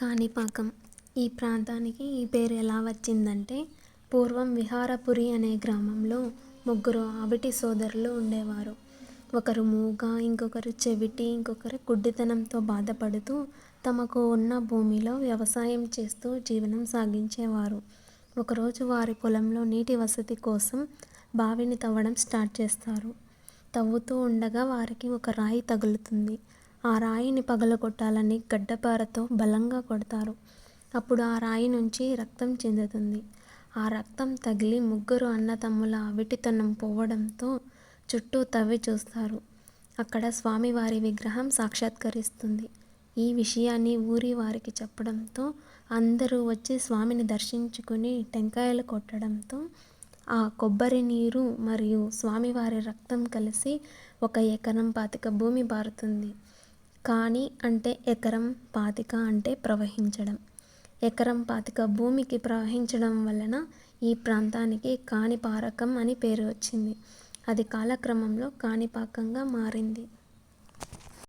కాణిపాకం. ఈ ప్రాంతానికి ఈ పేరు ఎలా వచ్చిందంటే, పూర్వం విహారపురి అనే గ్రామంలో ముగ్గురు ఆవిటి సోదరులు ఉండేవారు. ఒకరు మూగ, ఇంకొకరు చెవిటి, ఇంకొకరు గుడ్డితనంతో బాధపడుతూ తమకు ఉన్న భూమిలో వ్యవసాయం చేస్తూ జీవనం సాగించేవారు. ఒకరోజు వారి పొలంలో నీటి వసతి కోసం బావిని తవ్వడం స్టార్ట్ చేస్తారు. తవ్వుతూ ఉండగా వారికి ఒక రాయి తగులుతుంది. ఆ రాయిని పగలగొట్టాలని గడ్డపారతో బలంగా కొడతారు. అప్పుడు ఆ రాయి నుంచి రక్తం చిందుతుంది. ఆ రక్తం తగిలి ముగ్గురు అన్నదమ్ముల అవిటితనం పోవడంతో చుట్టూ తవ్వి చూస్తారు. అక్కడ స్వామివారి విగ్రహం సాక్షాత్కరిస్తుంది. ఈ విషయాన్ని ఊరి వారికి చెప్పడంతో అందరూ వచ్చి స్వామిని దర్శించుకుని టెంకాయలు కొట్టడంతో ఆ కొబ్బరి నీరు మరియు స్వామివారి రక్తం కలిసి 1 ఎకరం 25 భూమి పారుతుంది. కాణి అంటే ఎకరం, పాతిక అంటే ప్రవహించడం. ఎకరం 25 భూమికి ప్రవహించడం వలన ఈ ప్రాంతానికి కాణిపారకం అని పేరు వచ్చింది. అది కాలక్రమంలో కాణిపాకంగా మారింది.